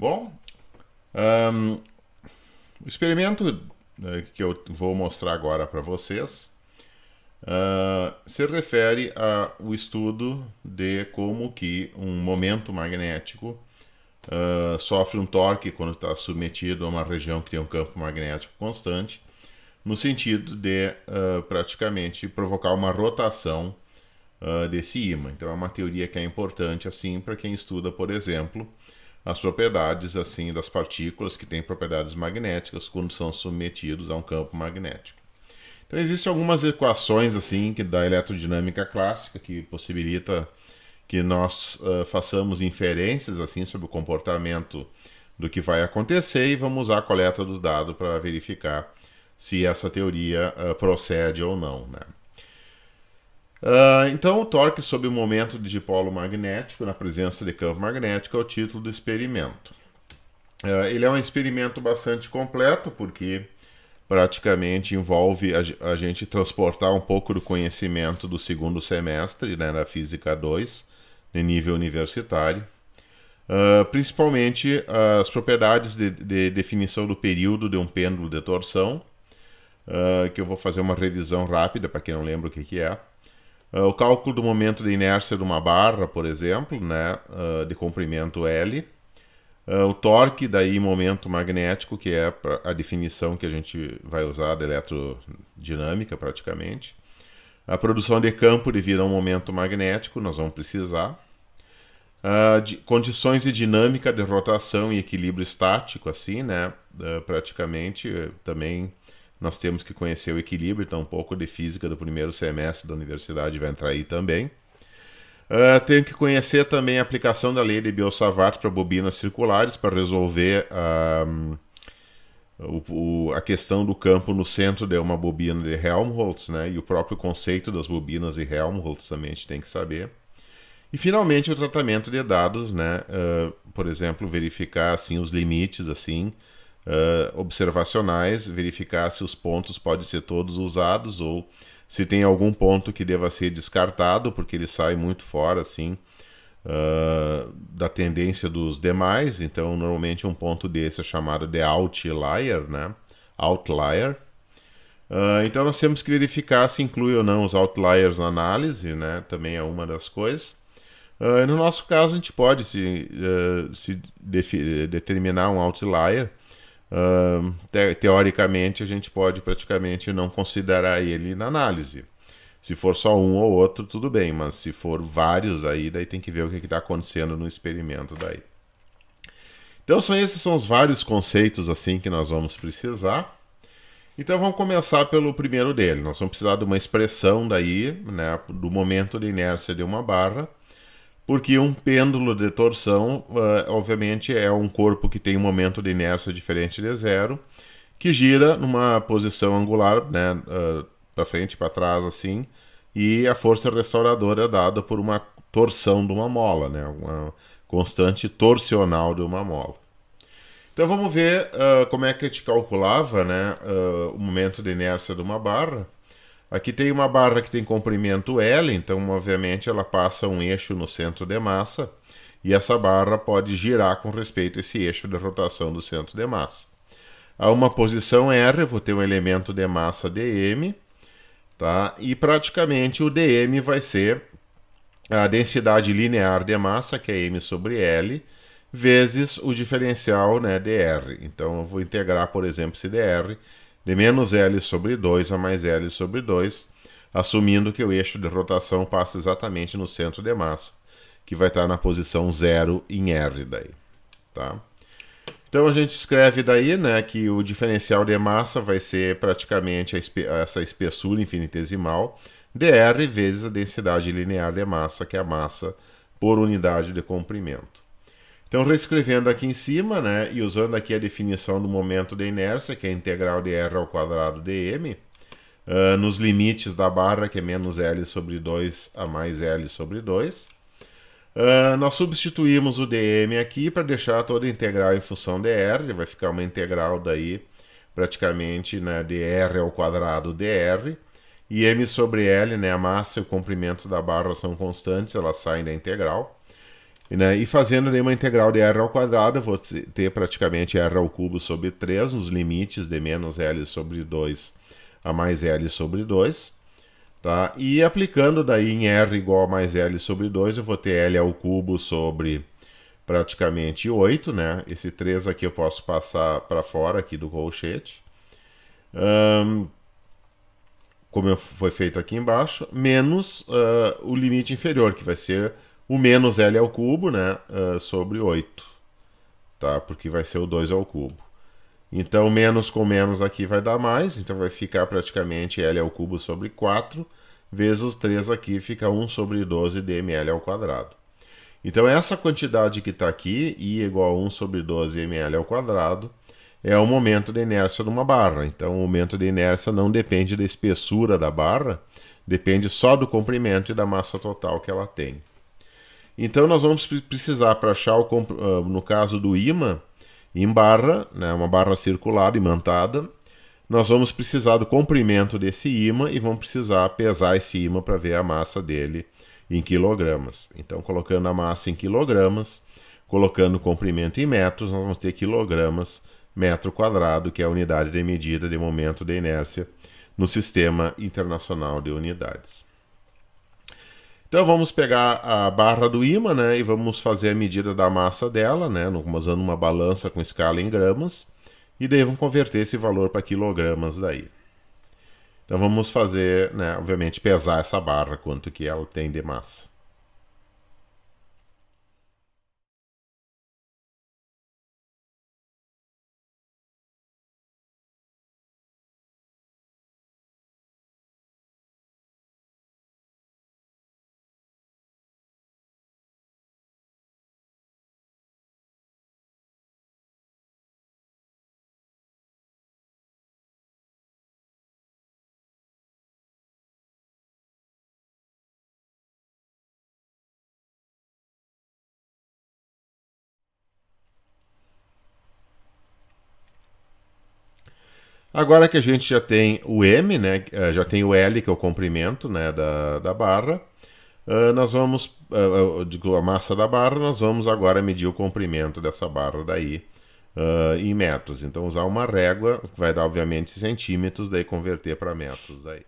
Bom, o experimento que eu vou mostrar agora para vocês se refere ao estudo de como que um momento magnético sofre um torque quando está submetido a uma região que tem um campo magnético constante, no sentido de praticamente provocar uma rotação desse ímã. Então é uma teoria que é importante assim para quem estuda, por exemplo, as propriedades assim das partículas que têm propriedades magnéticas quando são submetidos a um campo magnético. Então existem algumas equações assim que da eletrodinâmica clássica que possibilita que nós façamos inferências assim sobre o comportamento do que vai acontecer e vamos usar a coleta dos dados para verificar se essa teoria procede ou não, né? Então, o torque sob o momento de dipolo magnético na presença de campo magnético é o título do experimento. Ele é um experimento bastante completo, porque praticamente envolve a gente transportar um pouco do conhecimento do segundo semestre, né, da Física 2, de nível universitário. Principalmente as propriedades de definição do período de um pêndulo de torção, que eu vou fazer uma revisão rápida para quem não lembra o que é. O cálculo do momento de inércia de uma barra, por exemplo, né, de comprimento L. O torque, daí momento magnético, que é a definição que a gente vai usar da eletrodinâmica praticamente. A produção de campo devido a um momento magnético, nós vamos precisar. Condições de dinâmica de rotação e equilíbrio estático, assim, né, praticamente também nós temos que conhecer o equilíbrio, então um pouco de física do primeiro semestre da universidade vai entrar aí também. Tenho que conhecer também a aplicação da lei de Biot-Savart para bobinas circulares, para resolver a questão do campo no centro de uma bobina de Helmholtz, né? E o próprio conceito das bobinas de Helmholtz também a gente tem que saber. E finalmente o tratamento de dados, né? Por exemplo, verificar assim os limites assim observacionais, verificar se os pontos podem ser todos usados ou se tem algum ponto que deva ser descartado porque ele sai muito fora assim da tendência dos demais. Então normalmente um ponto desse é chamado de outlier, né? Outlier. Então nós temos que verificar se inclui ou não os outliers na análise, né? Também é uma das coisas. No nosso caso a gente pode determinar um outlier. Teoricamente a gente pode praticamente não considerar ele na análise. Se for só um ou outro, tudo bem, mas se for vários daí tem que ver o que está acontecendo no experimento daí. Então esses são os vários conceitos assim que nós vamos precisar. Então vamos começar pelo primeiro dele. Nós vamos precisar de uma expressão daí, né, do momento de inércia de uma barra. Porque um pêndulo de torção, obviamente, é um corpo que tem um momento de inércia diferente de zero, que gira numa posição angular, né, para frente e para trás, assim, e a força restauradora é dada por uma torção de uma mola, né, uma constante torsional de uma mola. Então vamos ver como é que a gente calculava, né, o momento de inércia de uma barra. Aqui tem uma barra que tem comprimento L, então obviamente ela passa um eixo no centro de massa e essa barra pode girar com respeito a esse eixo de rotação do centro de massa. A uma posição R, eu vou ter um elemento de massa dm, tá? E praticamente o dm vai ser a densidade linear de massa, que é m sobre L, vezes o diferencial, né, dr. Então eu vou integrar, por exemplo, esse dr de menos L sobre 2 a mais L sobre 2, assumindo que o eixo de rotação passa exatamente no centro de massa, que vai estar na posição 0 em R daí, tá? Então a gente escreve daí, né, que o diferencial de massa vai ser praticamente essa espessura infinitesimal dr vezes a densidade linear de massa, que é a massa por unidade de comprimento. Então, reescrevendo aqui em cima, né, e usando aqui a definição do momento de inércia, que é a integral de r ao quadrado dm, nos limites da barra, que é menos L sobre 2 a mais L sobre 2, nós substituímos o dm aqui para deixar toda a integral em função de r, vai ficar uma integral daí, praticamente, né, de r ao quadrado dr, e m sobre L, né, a massa e o comprimento da barra são constantes, elas saem da integral. Né? E fazendo daí uma integral de r ao quadrado, eu vou ter praticamente r ao cubo sobre 3 nos limites de menos L sobre 2 a mais L sobre 2. Tá? E aplicando daí em R igual a mais L sobre 2, eu vou ter L ao cubo sobre praticamente 8, né? Esse 3 aqui eu posso passar para fora aqui do colchete. Como foi feito aqui embaixo, menos o limite inferior, que vai ser o menos L ao cubo, né? Sobre 8, tá? Porque vai ser o 2 ao cubo. Então, menos com menos aqui vai dar mais, então vai ficar praticamente L ao cubo sobre 4, vezes os 3 aqui fica 1 sobre 12 de ml ao quadrado. Então, essa quantidade que está aqui, I igual a 1 sobre 12 ml ao quadrado, é o momento de inércia de uma barra. Então, o momento de inércia não depende da espessura da barra, depende só do comprimento e da massa total que ela tem. Então, nós vamos precisar, para achar, no caso do ímã, em barra, né, uma barra circular imantada, nós vamos precisar do comprimento desse ímã e vamos precisar pesar esse ímã para ver a massa dele em quilogramas. Então, colocando a massa em quilogramas, colocando o comprimento em metros, nós vamos ter quilogramas metro quadrado, que é a unidade de medida de momento de inércia no Sistema Internacional de Unidades. Então vamos pegar a barra do ímã, né, e vamos fazer a medida da massa dela, né, usando uma balança com escala em gramas, e daí vamos converter esse valor para quilogramas daí. Então vamos fazer, né, obviamente, pesar essa barra, quanto que ela tem de massa. Agora que a gente já tem o M, né, já tem o L, que é o comprimento, né, da barra, nós vamos, digo, a massa da barra, nós vamos agora medir o comprimento dessa barra daí em metros. Então usar uma régua, que vai dar obviamente centímetros, daí converter para metros daí.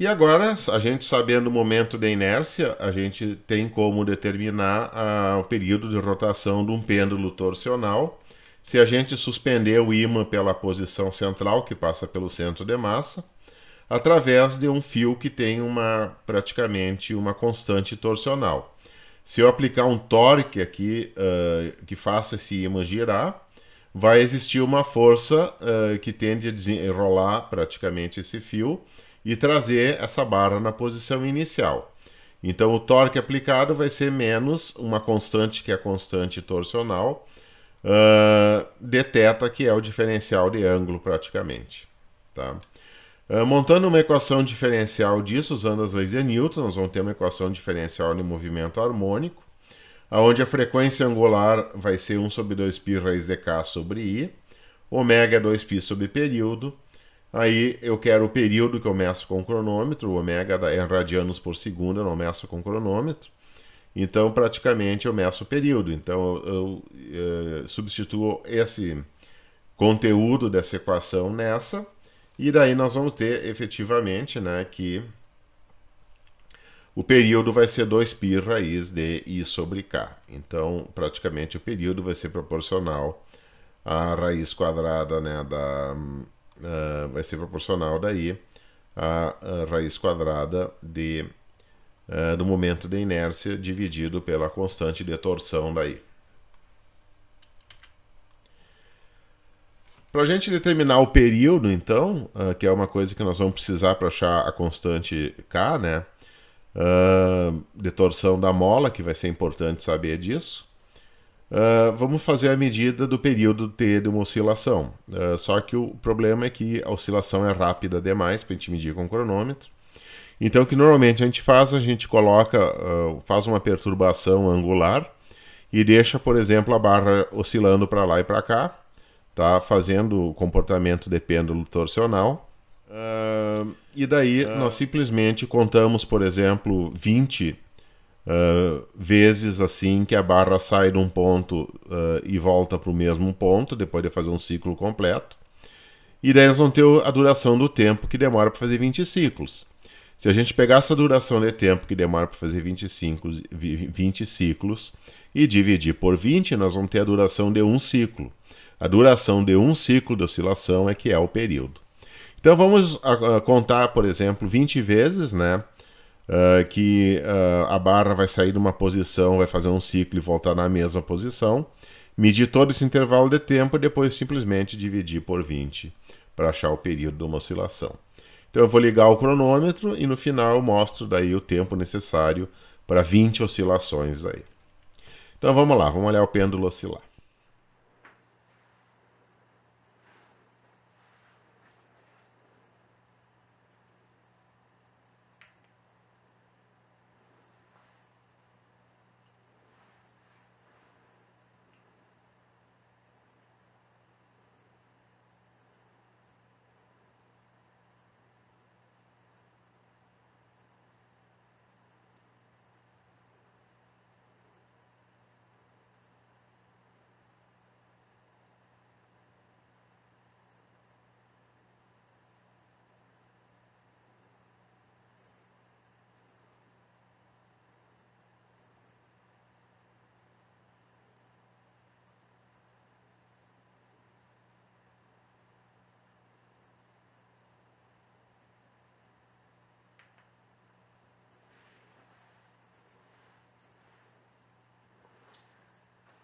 E agora, a gente sabendo o momento de inércia, a gente tem como determinar o período de rotação de um pêndulo torsional. Se a gente suspender o ímã pela posição central, que passa pelo centro de massa, através de um fio que tem praticamente uma constante torsional. Se eu aplicar um torque aqui que faça esse ímã girar, vai existir uma força que tende a desenrolar praticamente esse fio e trazer essa barra na posição inicial. Então o torque aplicado vai ser menos uma constante que é a constante torsional, de θ, que é o diferencial de ângulo praticamente. Tá? Montando uma equação diferencial disso, usando as leis de Newton, nós vamos ter uma equação diferencial de movimento harmônico, onde a frequência angular vai ser 1 sobre 2π raiz de k sobre i, ômega é 2π sobre período. Aí eu quero o período que eu meço com o cronômetro, o ômega é radianos por segundo, eu não meço com o cronômetro. Então, praticamente, eu meço o período. Então, eu substituo esse conteúdo dessa equação nessa, e daí nós vamos ter efetivamente, né, que o período vai ser 2π raiz de I sobre K. Então, praticamente, o período vai ser proporcional a raiz quadrada, né, vai ser proporcional daí a raiz quadrada do momento de inércia dividido pela constante de torção daí. Para a gente determinar o período, então, que é uma coisa que nós vamos precisar para achar a constante K, né, de torção da mola, que vai ser importante saber disso. Vamos fazer a medida do período T de uma oscilação. Só que o problema é que a oscilação é rápida demais para a gente medir com o cronômetro. Então, o que normalmente a gente faz, a gente faz uma perturbação angular e deixa, por exemplo, a barra oscilando para lá e para cá, tá? Fazendo o comportamento de pêndulo torsional. E daí nós simplesmente contamos, por exemplo, 20 vezes assim que a barra sai de um ponto e volta para o mesmo ponto, depois de fazer um ciclo completo. E daí nós vamos ter a duração do tempo que demora para fazer 20 ciclos. Se a gente pegar essa duração de tempo que demora para fazer 20 ciclos e dividir por 20, nós vamos ter a duração de um ciclo. A duração de um ciclo de oscilação é que é o período. Então vamos contar, por exemplo, 20 vezes, né, que a barra vai sair de uma posição, vai fazer um ciclo e voltar na mesma posição, medir todo esse intervalo de tempo e depois simplesmente dividir por 20 para achar o período de uma oscilação. Então eu vou ligar o cronômetro e no final eu mostro daí o tempo necessário para 20 oscilações aí. Então vamos lá, vamos olhar o pêndulo oscilar.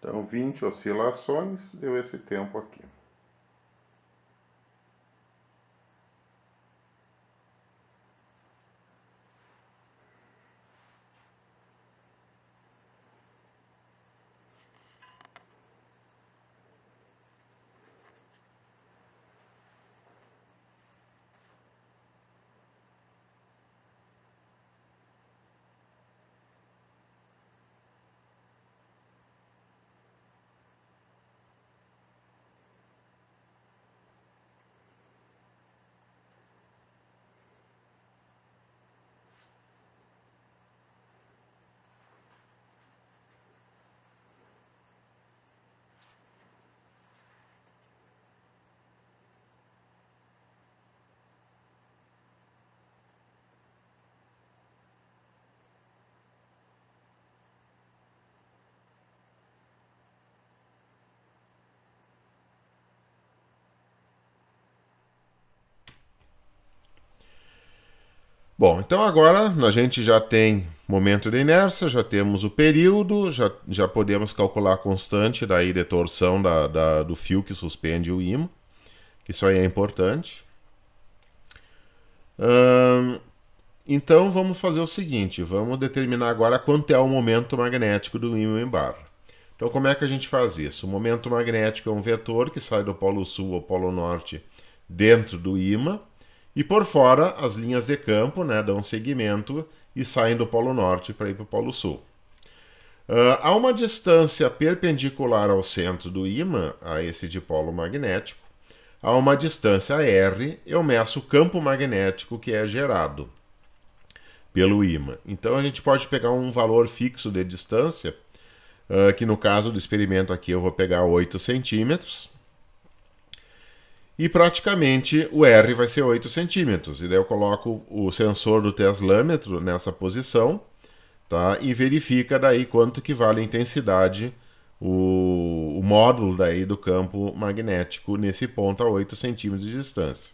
Então 20 oscilações deu esse tempo aqui. Bom, então agora a gente já tem momento de inércia, já temos o período, já podemos calcular a constante daí de torção do fio que suspende o ímã, que isso aí é importante. Então vamos fazer o seguinte, vamos determinar agora quanto é o momento magnético do ímã em barra. Então como é que a gente faz isso? O momento magnético é um vetor que sai do polo sul ao polo norte dentro do ímã, e por fora as linhas de campo, né, dão segmento e saem do polo norte para ir para o polo sul. Há uma distância perpendicular ao centro do ímã, a esse dipolo magnético, a uma distância r, eu meço o campo magnético que é gerado pelo ímã. Então a gente pode pegar um valor fixo de distância, que no caso do experimento aqui eu vou pegar 8 centímetros, e praticamente o R vai ser 8 centímetros. E daí eu coloco o sensor do teslâmetro nessa posição, tá? E verifica daí quanto que vale a intensidade, o módulo daí do campo magnético nesse ponto a 8 centímetros de distância.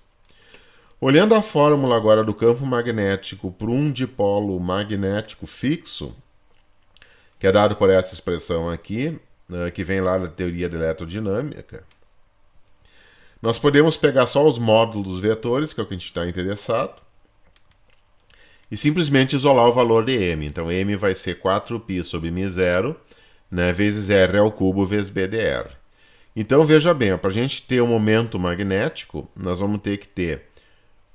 Olhando a fórmula agora do campo magnético para um dipolo magnético fixo, que é dado por essa expressão aqui, que vem lá da teoria da eletrodinâmica, nós podemos pegar só os módulos vetores, que é o que a gente está interessado, e simplesmente isolar o valor de m. Então, m vai ser 4π sobre μ0, né, vezes r ao cubo vezes b de r. Então, veja bem, para a gente ter um momento magnético, nós vamos ter que ter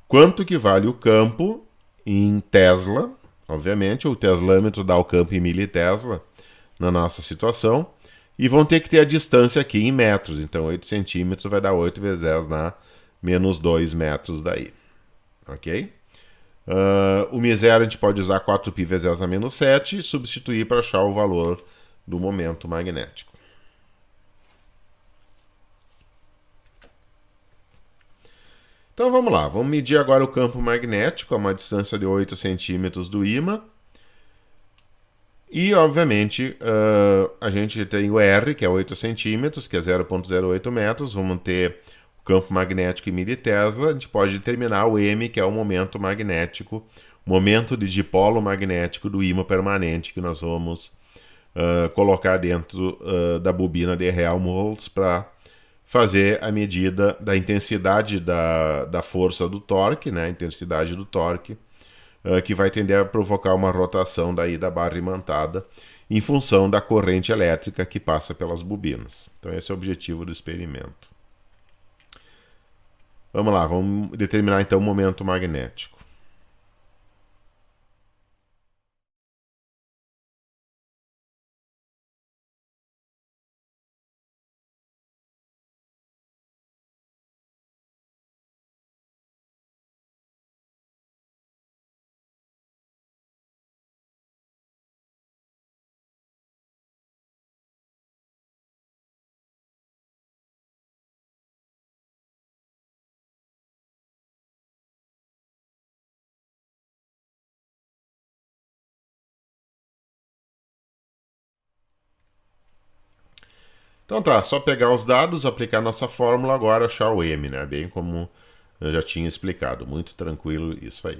quanto que vale o campo em Tesla, obviamente, o teslâmetro dá o campo em militesla na nossa situação, e vão ter que ter a distância aqui em metros. Então, 8 centímetros vai dar 8 vezes 10 na menos 2 metros daí. Ok? O μ0 a gente pode usar 4π vezes 10 a menos 7 e substituir para achar o valor do momento magnético. Então vamos lá, vamos medir agora o campo magnético a uma distância de 8 centímetros do ímã. E, obviamente, a gente tem o R, que é 8 centímetros, que é 0,08 metros. Vamos ter o campo magnético em militesla. A gente pode determinar o M, que é o momento magnético, momento de dipolo magnético do ímã permanente, que nós vamos colocar dentro da bobina de Helmholtz para fazer a medida da intensidade da força do torque, né, a intensidade do torque, que vai tender a provocar uma rotação daí da barra imantada em função da corrente elétrica que passa pelas bobinas. Então esse é o objetivo do experimento. Vamos lá, vamos determinar então o momento magnético. Então tá, só pegar os dados, aplicar nossa fórmula agora, achar o M, né? Bem como eu já tinha explicado. Muito tranquilo isso aí.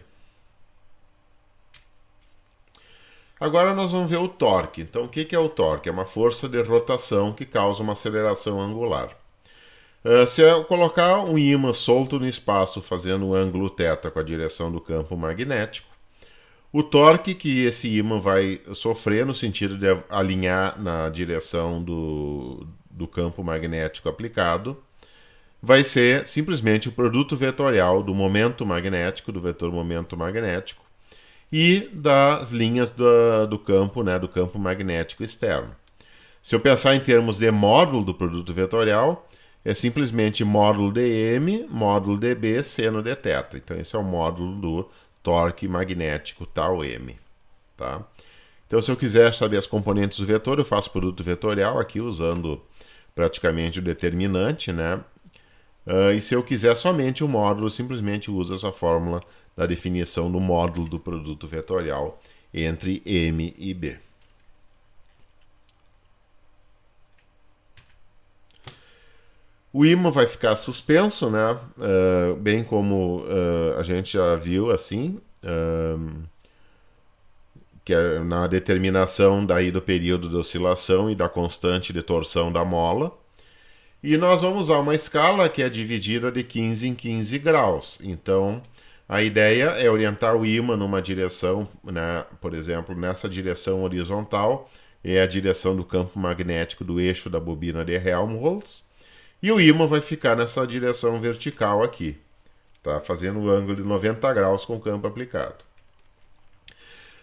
Agora nós vamos ver o torque. Então o que é o torque? É uma força de rotação que causa uma aceleração angular. Se eu colocar um ímã solto no espaço fazendo um ângulo θ com a direção do campo magnético, o torque que esse ímã vai sofrer no sentido de alinhar na direção do campo magnético aplicado vai ser simplesmente o produto vetorial do momento magnético, do vetor momento magnético, e das linhas do campo, né, do campo magnético externo. Se eu pensar em termos de módulo do produto vetorial, é simplesmente módulo dm, módulo dB, seno de θ. Então esse é o módulo do torque magnético tau m. Tá? Então se eu quiser saber as componentes do vetor, eu faço produto vetorial aqui usando praticamente o determinante, né? E se eu quiser somente o módulo, simplesmente uso essa fórmula da definição do módulo do produto vetorial entre m e b. O ímã vai ficar suspenso, né? Bem como a gente já viu assim, que é na determinação daí do período de oscilação e da constante de torção da mola. E nós vamos usar uma escala que é dividida de 15 em 15 graus. Então, a ideia é orientar o ímã numa direção, né, por exemplo, nessa direção horizontal, é a direção do campo magnético do eixo da bobina de Helmholtz. E o ímã vai ficar nessa direção vertical aqui, tá? Fazendo um ângulo de 90 graus com o campo aplicado.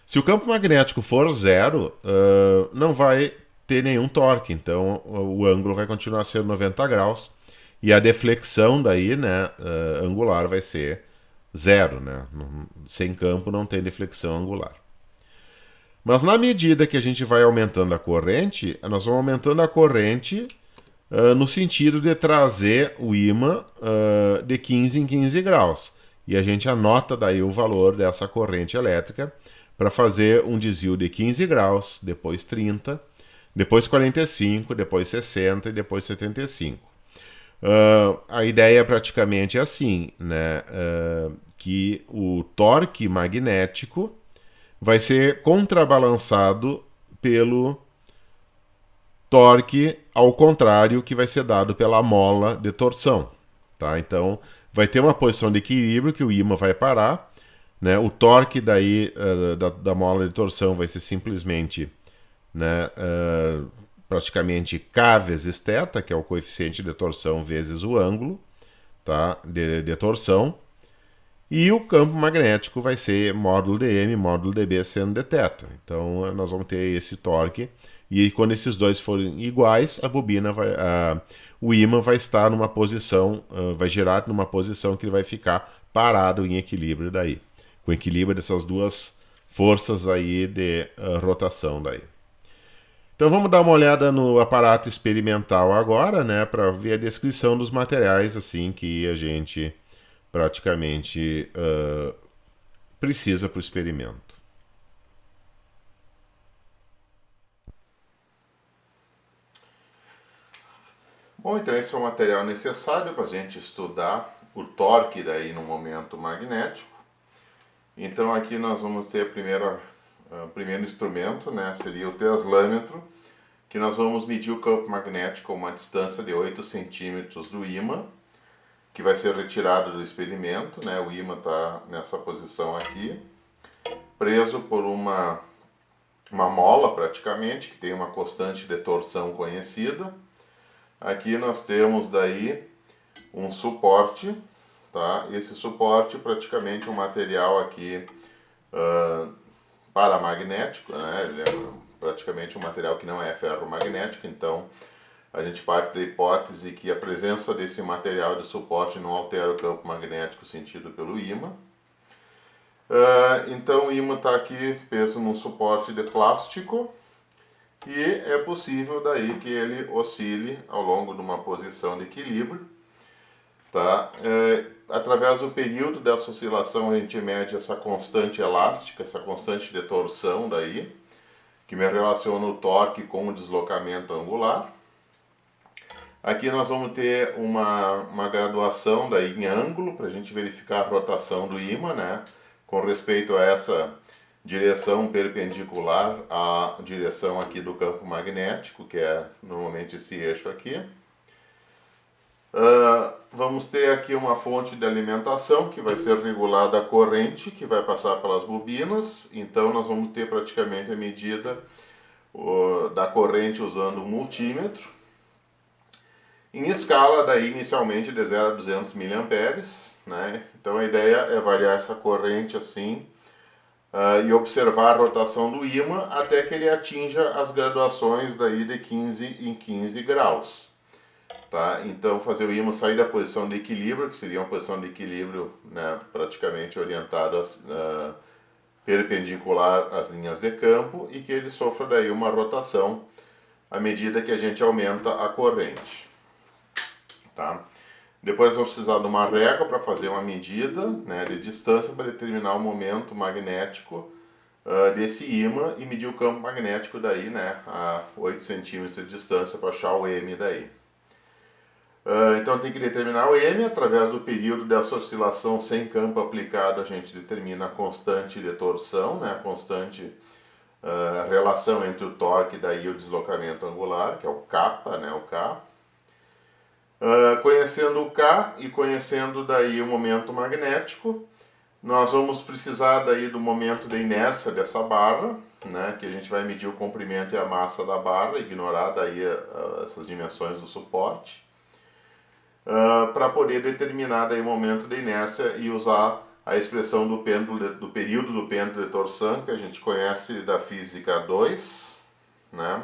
Se o campo magnético for zero, não vai ter nenhum torque, então o ângulo vai continuar sendo 90 graus e a deflexão daí, né, angular vai ser zero, né? Sem campo não tem deflexão angular. Mas na medida que a gente vai aumentando a corrente, nós vamos aumentando a corrente no sentido de trazer o ímã de 15 em 15 graus. E a gente anota daí o valor dessa corrente elétrica para fazer um desvio de 15 graus, depois 30, depois 45, depois 60 e depois 75. A ideia praticamente é assim, né? Que o torque magnético vai ser contrabalançado pelo torque ao contrário que vai ser dado pela mola de torção, tá? Então vai ter uma posição de equilíbrio que o ímã vai parar, né? O torque daí da mola de torção vai ser simplesmente, né, praticamente K vezes θ, que é o coeficiente de torção vezes o ângulo, tá, de torção. E o campo magnético vai ser módulo dm, módulo dB sendo dθ. Então nós vamos ter esse torque. E quando esses dois forem iguais, a bobina o ímã vai estar numa posição, vai girar numa posição que ele vai ficar parado em equilíbrio daí. Com equilíbrio dessas duas forças aí de rotação daí. Então vamos dar uma olhada no aparato experimental agora, né, para ver a descrição dos materiais assim que a gente praticamente precisa para o experimento. Bom, então esse é o material necessário para a gente estudar o torque daí no momento magnético. Então aqui nós vamos ter o primeiro instrumento, né, seria o teslâmetro, que nós vamos medir o campo magnético a uma distância de 8 centímetros do ímã, que vai ser retirado do experimento, né, o ímã está nessa posição aqui, preso por uma mola praticamente, que tem uma constante de torção conhecida. Aqui nós temos daí um suporte, tá? Esse suporte praticamente um material aqui paramagnético, né? Ele é praticamente um material que não é ferromagnético, então a gente parte da hipótese que a presença desse material de suporte não altera o campo magnético sentido pelo ímã. Então o ímã está aqui preso num suporte de plástico e é possível daí que ele oscile ao longo de uma posição de equilíbrio, tá? Através do período dessa oscilação a gente mede essa constante elástica, essa constante de torção daí, que me relaciona o torque com o deslocamento angular. Aqui nós vamos ter uma graduação daí em ângulo para a gente verificar a rotação do ímã, né? Com respeito a essa direção perpendicular à direção aqui do campo magnético, que é normalmente esse eixo aqui. Vamos ter aqui uma fonte de alimentação que vai ser regulada a corrente que vai passar pelas bobinas. Então nós vamos ter praticamente a medida da corrente usando um multímetro. Em escala daí inicialmente de 0 a 200 mA, né? Então a ideia é variar essa corrente assim e observar a rotação do ímã até que ele atinja as graduações daí de 15 em 15 graus. Tá? Então fazer o ímã sair da posição de equilíbrio, que seria uma posição de equilíbrio, né, praticamente orientada perpendicular às linhas de campo e que ele sofra daí uma rotação à medida que a gente aumenta a corrente. Tá? Depois vamos precisar de uma régua para fazer uma medida, né, de distância para determinar o momento magnético desse ímã e medir o campo magnético daí, né, a 8 centímetros de distância para achar o M daí. Então tem que determinar o M, através do período dessa oscilação sem campo aplicado a gente determina a constante de torção, né, a constante relação entre o torque daí e o deslocamento angular, que é o kappa, né, o K. Conhecendo o K e conhecendo daí o momento magnético, nós vamos precisar daí do momento de inércia dessa barra, né, que a gente vai medir o comprimento e a massa da barra, ignorar daí essas dimensões do suporte, para poder determinar daí o momento de inércia e usar a expressão do período do pêndulo de torção, que a gente conhece da física 2, né?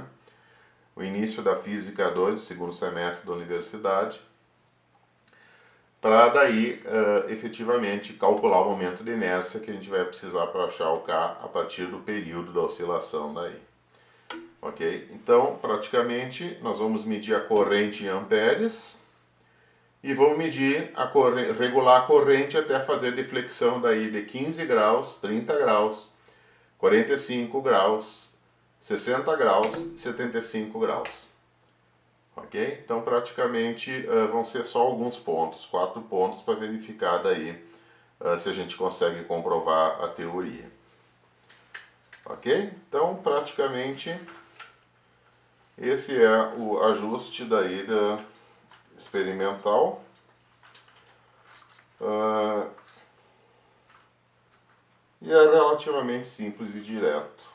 O início da física 2, segundo semestre da universidade, para daí efetivamente calcular o momento de inércia que a gente vai precisar para achar o K a partir do período da oscilação daí. Ok? Então, praticamente, nós vamos medir a corrente em amperes e vamos medir regular a corrente até fazer deflexão daí de 15 graus, 30 graus, 45 graus, 60 graus e 75 graus. Ok? Então praticamente vão ser só alguns pontos, 4 pontos para verificar daí se a gente consegue comprovar a teoria. Ok? Então praticamente esse é o ajuste daí da experimental. E é relativamente simples e direto.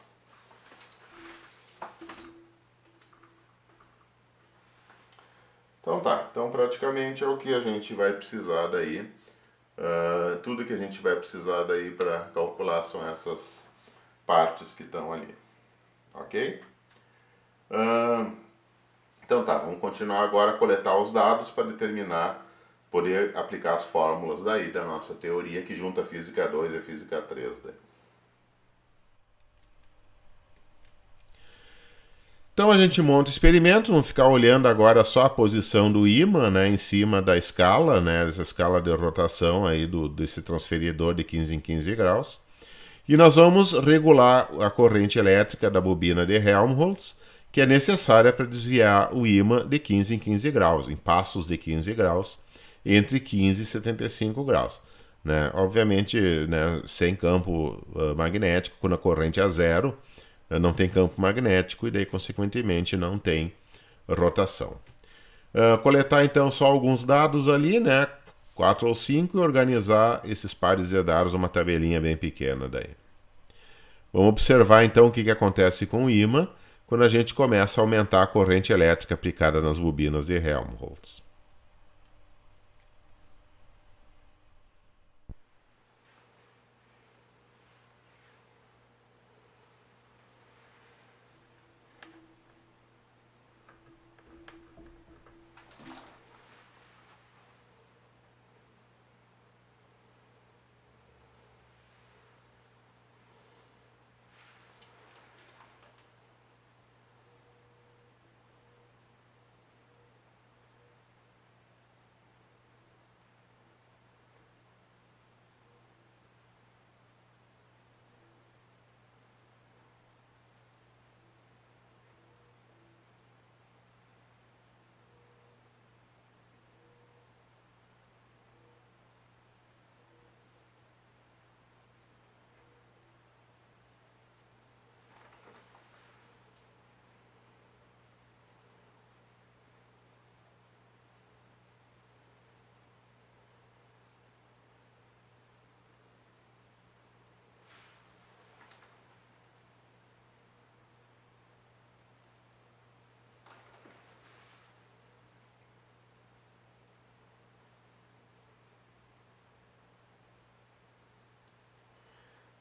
Então tá, então praticamente é o que a gente vai precisar daí. Tudo que a gente vai precisar daí para calcular são essas partes que estão ali. Ok? Então tá, vamos continuar agora a coletar os dados para determinar, poder aplicar as fórmulas daí da nossa teoria que junta a física 2 e a física 3 daí. Então a gente monta o experimento, vamos ficar olhando agora só a posição do ímã, né, em cima da escala, né, dessa escala de rotação aí desse transferidor de 15 em 15 graus. E nós vamos regular a corrente elétrica da bobina de Helmholtz, que é necessária para desviar o ímã de 15 em 15 graus, em passos de 15 graus, entre 15 e 75 graus. Né? Obviamente, né, sem campo magnético, quando a corrente é zero, não tem campo magnético e daí, consequentemente, não tem rotação. Coletar então só alguns dados ali, né? 4 ou 5 e organizar esses pares de dados numa tabelinha bem pequena daí. Vamos observar então o que acontece com o ímã quando a gente começa a aumentar a corrente elétrica aplicada nas bobinas de Helmholtz.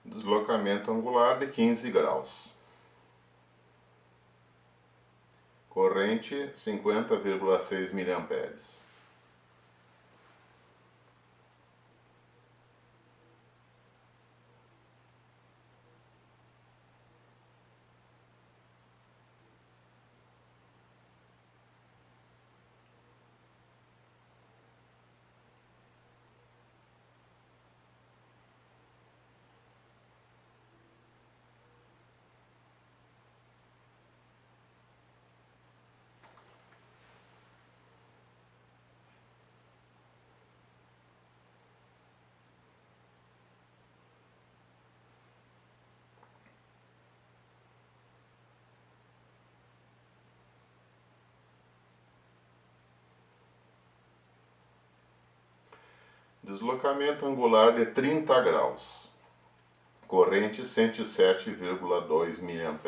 Deslocamento angular de 15 graus. Corrente 50,6 mA. Deslocamento angular de 30 graus. Corrente 107,2 mA.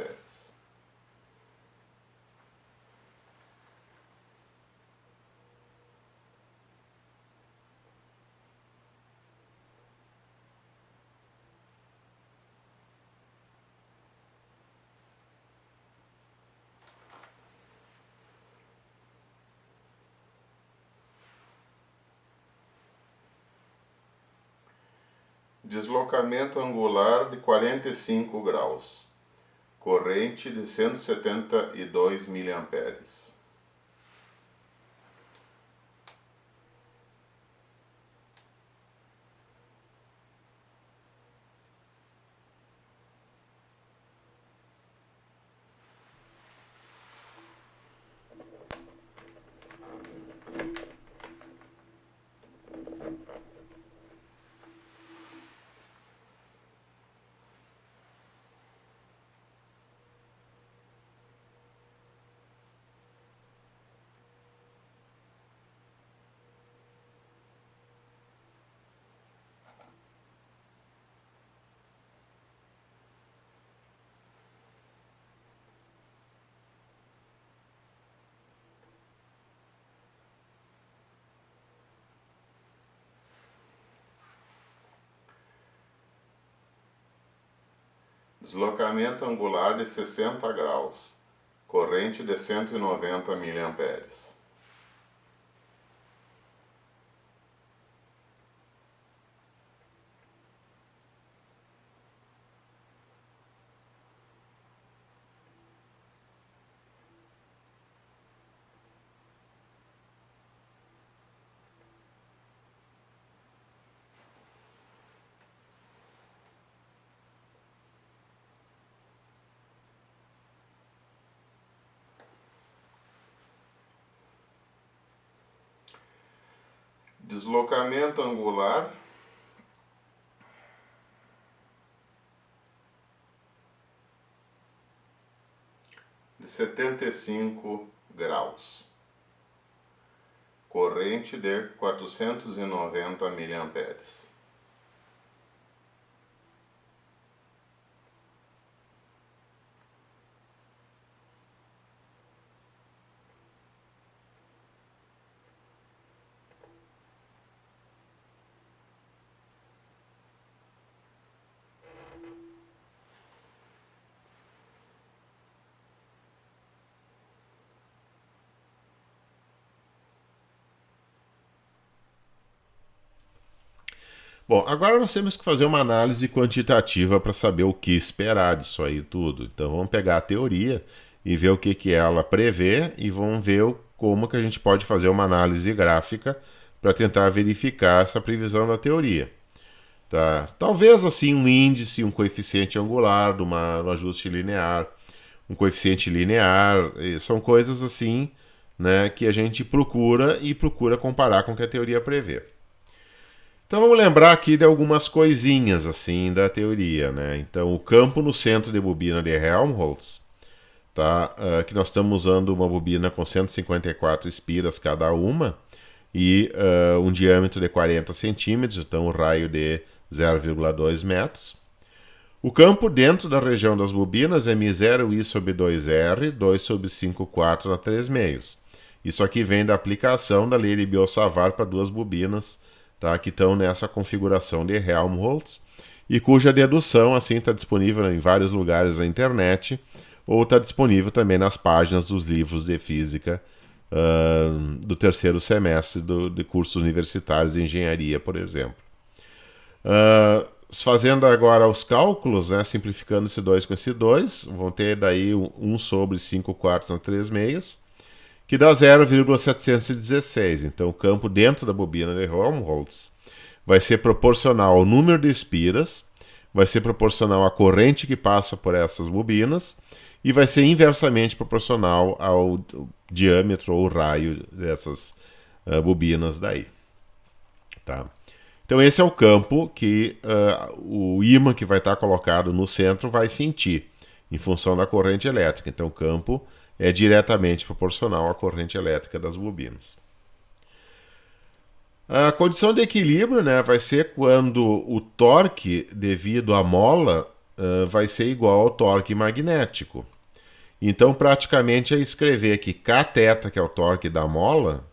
Deslocamento angular de 45 graus. Corrente de 172 mA. Deslocamento angular de 60 graus. Corrente de 190 mA. Deslocamento angular de 75 graus. Corrente de 490 mA. Bom, agora nós temos que fazer uma análise quantitativa para saber o que esperar disso aí tudo. Então vamos pegar a teoria e ver o que ela prevê e vamos ver como que a gente pode fazer uma análise gráfica para tentar verificar essa previsão da teoria. Tá? Talvez assim um índice, um coeficiente angular de um ajuste linear, um coeficiente linear, são coisas assim, né, que a gente procura comparar com o que a teoria prevê. Então vamos lembrar aqui de algumas coisinhas assim da teoria, né? Então o campo no centro de bobina de Helmholtz, tá? Que nós estamos usando uma bobina com 154 espiras cada uma e um diâmetro de 40 centímetros, então o raio de 0,2 metros. O campo dentro da região das bobinas é μ0 I sobre 2R, 2 sobre 5 quartos a 3 meios. Isso aqui vem da aplicação da lei de Biot-Savart para duas bobinas, tá, que estão nessa configuração de Helmholtz e cuja dedução assim está disponível em vários lugares na internet ou está disponível também nas páginas dos livros de física do terceiro semestre de cursos universitários de engenharia, por exemplo. Fazendo agora os cálculos, né, simplificando esse 2 com esse 2, vão ter daí 1 sobre 5 quartos a 3 meios, que dá 0,716. Então o campo dentro da bobina de Helmholtz vai ser proporcional ao número de espiras, vai ser proporcional à corrente que passa por essas bobinas e vai ser inversamente proporcional ao diâmetro ou raio dessas bobinas daí. Tá? Então esse é o campo que o ímã que vai estar colocado no centro vai sentir em função da corrente elétrica. Então o campo é diretamente proporcional à corrente elétrica das bobinas. A condição de equilíbrio, né, vai ser quando o torque devido à mola vai ser igual ao torque magnético. Então, praticamente é escrever que Kθ, que é o torque da mola,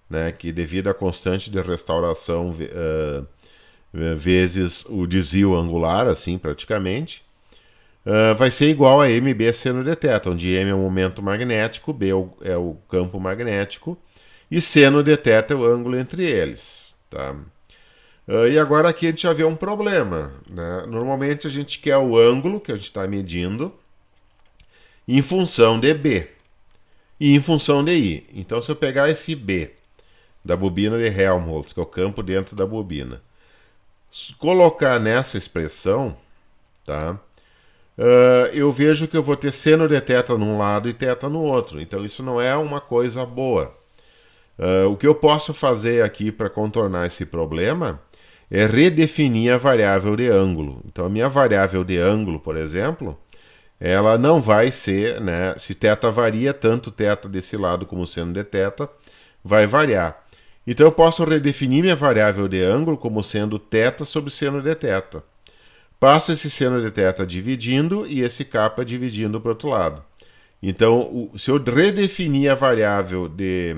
né, que devido à constante de restauração vezes o desvio angular, assim, praticamente, vai ser igual a mb seno de θ, onde m é o momento magnético, b é o campo magnético, e seno de θ é o ângulo entre eles. Tá? E agora aqui a gente já vê um problema. Né? Normalmente a gente quer o ângulo que a gente está medindo em função de b e em função de i. Então se eu pegar esse b da bobina de Helmholtz, que é o campo dentro da bobina, colocar nessa expressão, tá? Eu vejo que eu vou ter seno de θ num lado e θ no outro. Então isso não é uma coisa boa. O que eu posso fazer aqui para contornar esse problema é redefinir a variável de ângulo. Então a minha variável de ângulo, por exemplo, ela não vai ser, né, se θ varia, tanto θ desse lado como seno de θ vai variar. Então eu posso redefinir minha variável de ângulo como sendo θ sobre seno de θ. Passo esse seno de θ dividindo e esse kappa dividindo para o outro lado. Então, se eu redefinir a variável de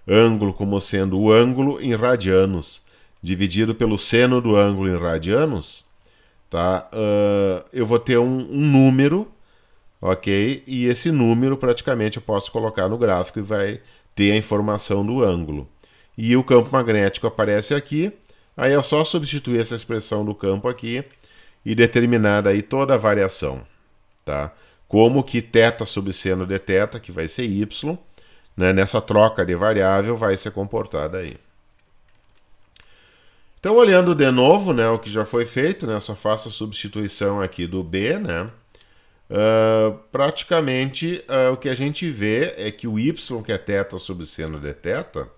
ângulo como sendo o ângulo em radianos dividido pelo seno do ângulo em radianos, tá? Eu vou ter um número, ok? E esse número praticamente eu posso colocar no gráfico e vai ter a informação do ângulo. E o campo magnético aparece aqui, aí é só substituir essa expressão do campo aqui e determinar aí toda a variação, tá? Como que θ sobre seno de θ, que vai ser y, né, nessa troca de variável vai se comportar daí. Então, olhando de novo, né, o que já foi feito, né, só faço a substituição aqui do B, né? Praticamente o que a gente vê é que o y, que é θ sobre seno de θ,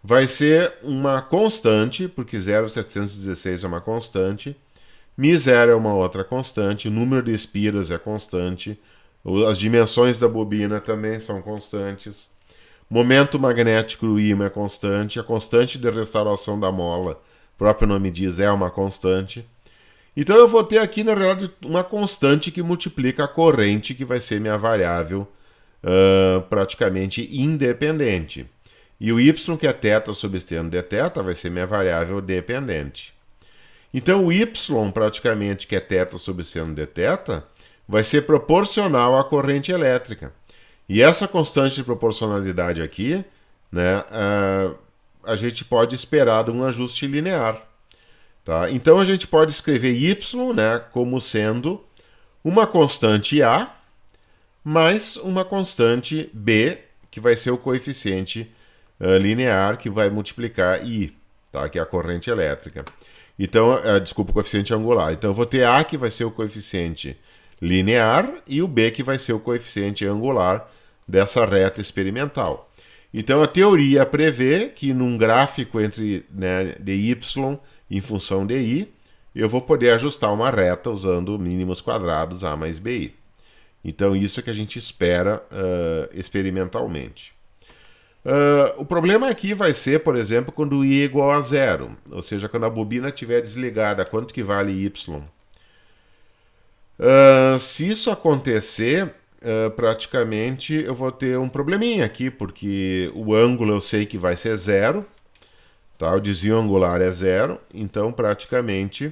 vai ser uma constante, porque 0,716 é uma constante, μ0 é uma outra constante, o número de espiras é constante, as dimensões da bobina também são constantes, momento magnético do ímã é constante, a constante de restauração da mola, o próprio nome diz, é uma constante. Então eu vou ter aqui, na realidade, uma constante que multiplica a corrente, que vai ser minha variável praticamente independente. E o y, que é θ sobre seno de θ, vai ser minha variável dependente. Então o y, praticamente, que é θ sobre seno de θ, vai ser proporcional à corrente elétrica. E essa constante de proporcionalidade aqui, né, a gente pode esperar de um ajuste linear. Tá? Então a gente pode escrever y, né, como sendo uma constante A mais uma constante B, que vai ser o coeficiente linear que vai multiplicar I, tá? Que é a corrente elétrica. Então, desculpa, o coeficiente angular. Então eu vou ter A, que vai ser o coeficiente linear, e o B, que vai ser o coeficiente angular dessa reta experimental. Então a teoria prevê que num gráfico entre, né, dy em função de i, eu vou poder ajustar uma reta usando mínimos quadrados A mais BI. Então isso é que a gente espera experimentalmente. O problema aqui vai ser, por exemplo, quando i é igual a zero, ou seja, quando a bobina estiver desligada, quanto que vale y? Se isso acontecer, praticamente eu vou ter um probleminha aqui, porque o ângulo eu sei que vai ser zero, tá? O desvio angular é zero, então praticamente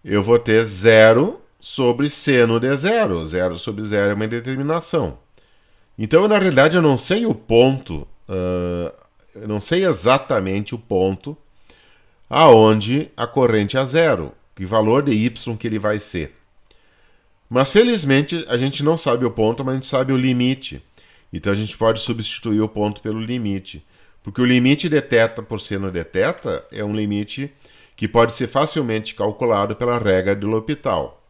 eu vou ter zero sobre seno de zero. Zero sobre zero é uma indeterminação. Então, na realidade, eu não sei o ponto, eu não sei exatamente o ponto aonde a corrente é zero, que valor de y que ele vai ser. Mas, felizmente, a gente não sabe o ponto, mas a gente sabe o limite. Então, a gente pode substituir o ponto pelo limite. Porque o limite de θ por seno de θ é um limite que pode ser facilmente calculado pela regra de L'Hopital.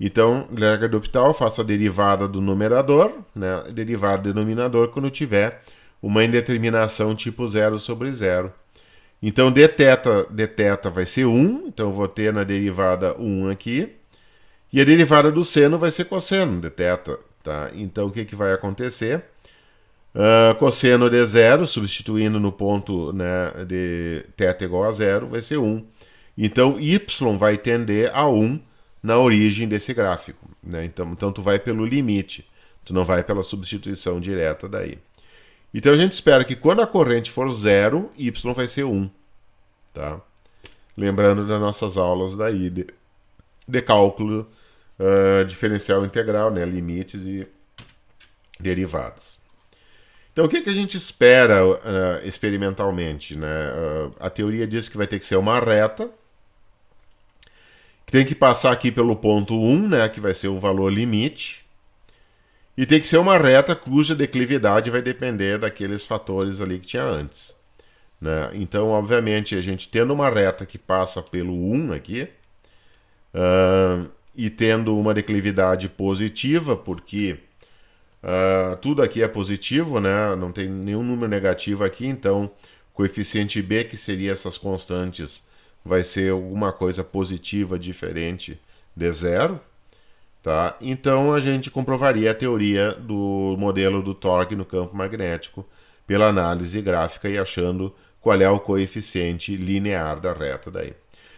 Então, regra de L'Hopital, eu faço a derivada do numerador, né, derivada do denominador quando tiver uma indeterminação tipo 0 sobre 0. Então, dθ vai ser 1, então eu vou ter na derivada 1 aqui. E a derivada do seno vai ser cosseno de θ. Tá? Então, o que vai acontecer? Cosseno de 0, substituindo no ponto, né, de θ igual a 0, vai ser 1. Então, y vai tender a 1 na origem desse gráfico. Né? Então, tu vai pelo limite, tu não vai pela substituição direta daí. Então, a gente espera que quando a corrente for 0, y vai ser 1. Tá? Lembrando das nossas aulas daí de cálculo diferencial integral, né? Limites e derivadas. Então, o que a gente espera experimentalmente? Né? A teoria diz que vai ter que ser uma reta, que tem que passar aqui pelo ponto 1, né? Que vai ser o valor limite, e tem que ser uma reta cuja declividade vai depender daqueles fatores ali que tinha antes. Né? Então, obviamente, a gente tendo uma reta que passa pelo 1 aqui, e tendo uma declividade positiva, porque tudo aqui é positivo, né? Não tem nenhum número negativo aqui, então o coeficiente B, que seria essas constantes, vai ser alguma coisa positiva diferente de zero. Tá? Então a gente comprovaria a teoria do modelo do torque no campo magnético pela análise gráfica e achando qual é o coeficiente linear da reta daí.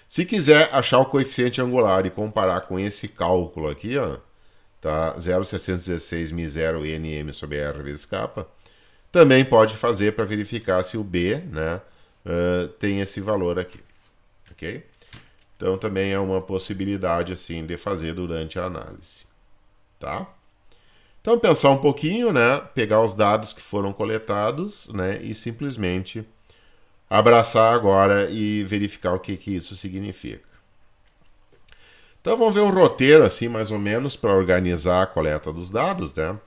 Se quiser achar o coeficiente angular e comparar com esse cálculo aqui, ó, tá? 0,716 μ0 nm sobre r vezes k, também pode fazer para verificar se o B, né, tem esse valor aqui. Ok? Então também é uma possibilidade assim de fazer durante a análise, tá? Então pensar um pouquinho, né? Pegar os dados que foram coletados, né? E simplesmente abraçar agora e verificar o que isso significa. Então vamos ver um roteiro assim, mais ou menos, para organizar a coleta dos dados, né?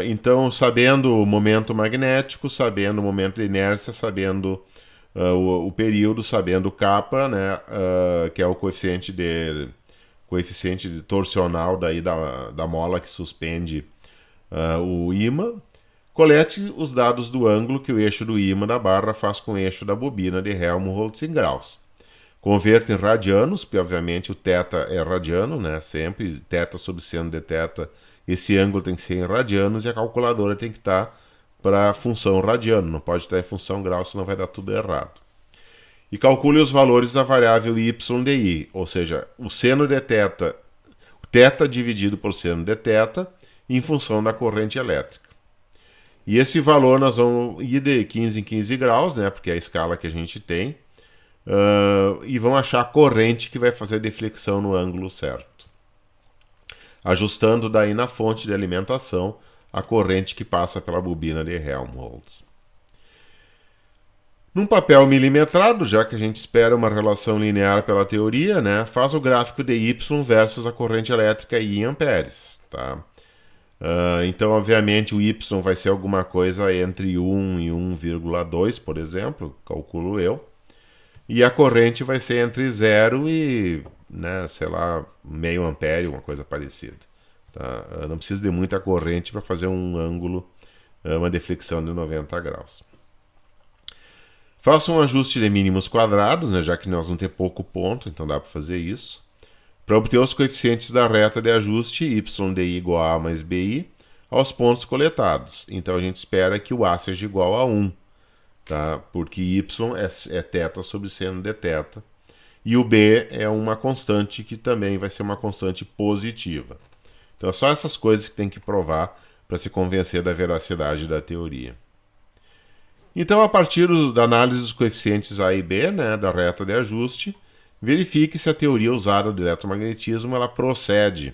Então, sabendo o momento magnético, sabendo o momento de inércia, sabendo o período, sabendo o kappa, né? Que é o coeficiente de torsional daí da mola que suspende o ímã. Colete os dados do ângulo que o eixo do ímã da barra faz com o eixo da bobina de Helmholtz em graus. Converta em radianos, porque obviamente o θ é radiano, né? Sempre θ sobre seno de θ, esse ângulo tem que ser em radianos e a calculadora tem que estar para a função radiano, não pode estar em função grau, senão vai dar tudo errado. E calcule os valores da variável y de i, ou seja, o seno de θ, o θ dividido por seno de θ, em função da corrente elétrica. E esse valor nós vamos ir de 15 em 15 graus, né? Porque é a escala que a gente tem. E vão achar a corrente que vai fazer a deflexão no ângulo certo. Ajustando daí na fonte de alimentação a corrente que passa pela bobina de Helmholtz. Num papel milimetrado, já que a gente espera uma relação linear pela teoria, né, faz o gráfico de Y versus a corrente elétrica I em amperes. Tá? Então, obviamente, o Y vai ser alguma coisa entre 1 e 1,2, por exemplo, calculo eu. E a corrente vai ser entre 0 e, né, sei lá, meio ampere, uma coisa parecida. Tá? Não precisa de muita corrente para fazer um ângulo, uma deflexão de 90 graus. Faça um ajuste de mínimos quadrados, né, já que nós vamos ter pouco ponto, então dá para fazer isso. Para obter os coeficientes da reta de ajuste, y de i igual a mais bi, aos pontos coletados. Então a gente espera que o A seja igual a 1. Tá? Porque y é θ sobre seno de θ. E o B é uma constante que também vai ser uma constante positiva. Então, é só essas coisas que tem que provar para se convencer da veracidade da teoria. Então, a partir da análise dos coeficientes A e B, né, da reta de ajuste, verifique se a teoria usada do eletromagnetismo ela procede,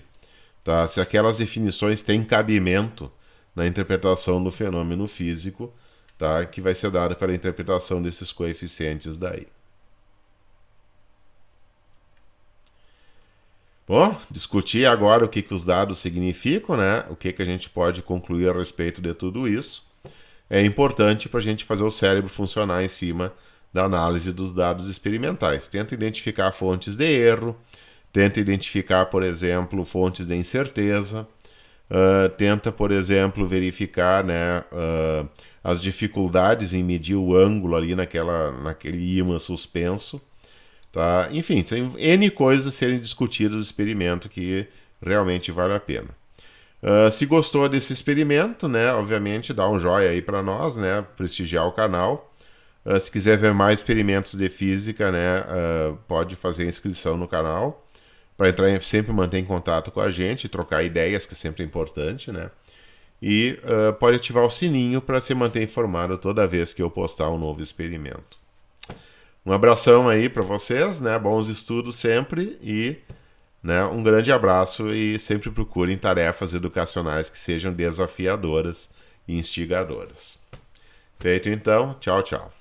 tá? Se aquelas definições têm cabimento na interpretação do fenômeno físico, tá? Que vai ser dada pela interpretação desses coeficientes daí. Bom, discutir agora o que os dados significam, né? O que a gente pode concluir a respeito de tudo isso. É importante para a gente fazer o cérebro funcionar em cima da análise dos dados experimentais. Tenta identificar fontes de erro, tenta identificar, por exemplo, fontes de incerteza, tenta, por exemplo, verificar, né, as dificuldades em medir o ângulo ali naquele ímã suspenso. Tá? Enfim, tem N coisas a serem discutidas no experimento que realmente vale a pena. Se gostou desse experimento, né, obviamente dá um joinha aí para nós, né, prestigiar o canal. Se quiser ver mais experimentos de física, né, pode fazer inscrição no canal para entrar sempre manter em contato com a gente, trocar ideias, que é sempre importante, né? E pode ativar o sininho para se manter informado toda vez que eu postar um novo experimento. Um abração aí para vocês, né? Bons estudos sempre e, né, um grande abraço e sempre procurem tarefas educacionais que sejam desafiadoras e instigadoras. Feito então, tchau, tchau.